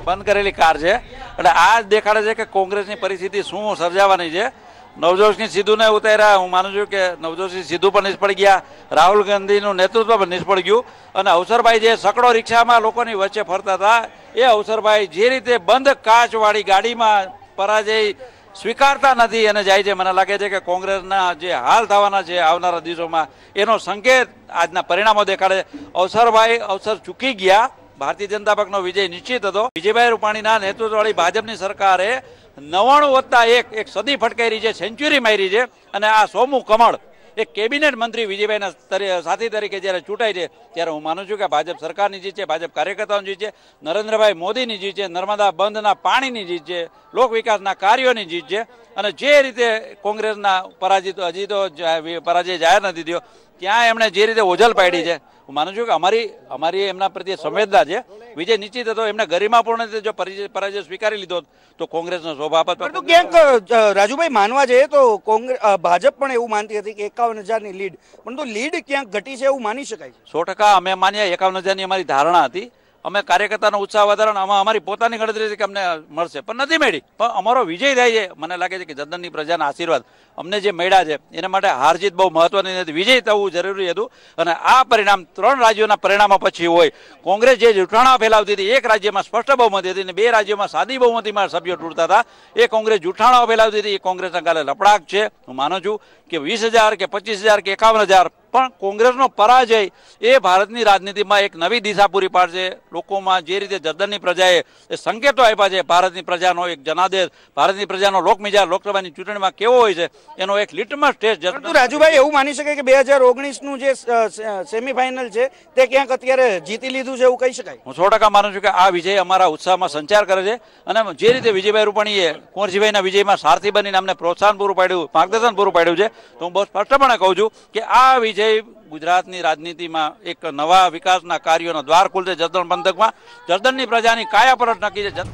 બંધ કરેલી કાર છે એટલે આ જ દેખાડે છે કે કોંગ્રેસની પરિસ્થિતિ શું સર્જાવાની છે। નવજોતસિંહ સિદ્ધુને ઉતાર્યા, હું માનું છું કે નવજોતસિંહ સિદ્ધુ પણ નિષ્ફળ ગયા, રાહુલ ગાંધીનું નેતૃત્વ પણ નિષ્ફળ ગયું અને અવસરભાઈ જે સકડો રિક્ષામાં લોકોની વચ્ચે ફરતા હતા એ અવસરભાઈ જે રીતે બંધ કાચવાળી ગાડીમાં પરાજય સ્વીકારતા નથી અને જાય છે, મને લાગે છે કે કોંગ્રેસના જે હાલ થવાના છે આવનારા દિવસોમાં એનો સંકેત આજના પરિણામો દેખાડે। અવસરભાઈ અવસર ચૂકી ગયા, ભારતીય જનતા પક્ષનો વિજય નિશ્ચિત હતો। વિજયભાઈ રૂપાણીના નેતૃત્વવાળી ભાજપની સરકારે 99+1 એક સદી ફટકારી છે, સેન્ચુરી મારી છે અને આ 100મું કમળ એક કેબિનેટ મંત્રી વિજયભાઈના સાથી તરીકે જ્યારે ચૂંટાય છે ત્યારે હું માનું છું કે ભાજપ સરકારની જીત છે, ભાજપ કાર્યકર્તાઓની જીત છે, નરેન્દ્રભાઈ મોદીની જીત છે, નર્મદા બંધના પાણીની જીત છે, લોક વિકાસના કાર્યોની જીત છે અને જે રીતે કોંગ્રેસના પરાજિત હજી તો પરાજય જાહેર નથી થયો ત્યાં એમણે જે રીતે ઓઝલ પાડી છે, હું માનું છું કે અમારી એમના પ્રત્યે સંવેદના છે। વિજય નિશ્ચિત હતો, એમને ગરિમાપૂર્ણ રીતે જો પરાજય સ્વીકારી લીધો તો કોંગ્રેસનો શોભા આપત। પરંતુ ક્યાંક રાજુભાઈ માનવા જઈએ તો ભાજપ પણ એવું માનતી હતી કે 51,000ની લીડ, પરંતુ લીડ ક્યાંક ઘટી છે એવું માની શકાય છે। 100% અમે માન્યા 51,000ની અમારી ધારણા હતી, અમે કાર્યકર્તાનો ઉત્સાહ વધારણ અમારી પોતાની ગણતરી છે કે અમને મળશે પણ નથી મળી, પણ અમારો વિજય થાય છે। મને લાગે છે કે જનતાની પ્રજાના આશીર્વાદ અમને જે મળ્યા છે એના માટે હાર જીત બહુ મહત્વની નથી, વિજય થવું જરૂરી હતું અને આ પરિણામ 3 રાજ્યોના પરિણામો પછી હોય। કોંગ્રેસ જે જૂઠાણા ફેલાવતી હતી, એક રાજ્યમાં સ્પષ્ટ બહુમતી હતી અને 2 રાજ્યોમાં સાદી બહુમતીમાં સભ્યો તૂટતા હતા, એ કોંગ્રેસ જૂઠાણાઓ ફેલાવતી હતી, એ કોંગ્રેસના કાલે લપડાક છે। હું માનું છું કે 20,000 કે 25,000 કે 51,000 પણ કોંગ્રેસનો પરાજય એ ભારતની રાજનીતિમાં એક નવી દિશા પૂરી પાડશે। લોકોમાં જે રીતે જર્દનની પ્રજાએ એ સંકેતો આપ્યા છે, ભારતની પ્રજાનો એક જનાદેશ, ભારતની પ્રજાનો લોકમિજાજ લોકસભાની ચૂંટણીમાં કેવો હોય છે એનો એક લિટમસ ટેસ્ટ। રાજુભાઈ એવું માની શકાય કે 2019નું જે સેમીફાઇનલ છે તે ક્યાંક અત્યારે જીતી લીધું છે એવું કહી શકાય? હું 100% માનું છું કે આ વિજય અમારા ઉત્સાહમાં સંચાર કરે છે અને જે રીતે વિજયભાઈ રૂપાણીએ કુંવરજીભાઈના વિજયમાં સારથી બનીને અમને પ્રોત્સાહન પૂરું પાડ્યું, માર્ગદર્શન પૂરું પાડ્યું છે, તો હું બહુ સ્પષ્ટપણે કહું છું કે આ વિજય ગુજરાતની રાજનીતિમાં એક નવા વિકાસના કાર્યોનો દ્વાર ખુલશે। જસદણ પંથકમાં જસદણની પ્રજાની કાયાપલટ નક્કી છે।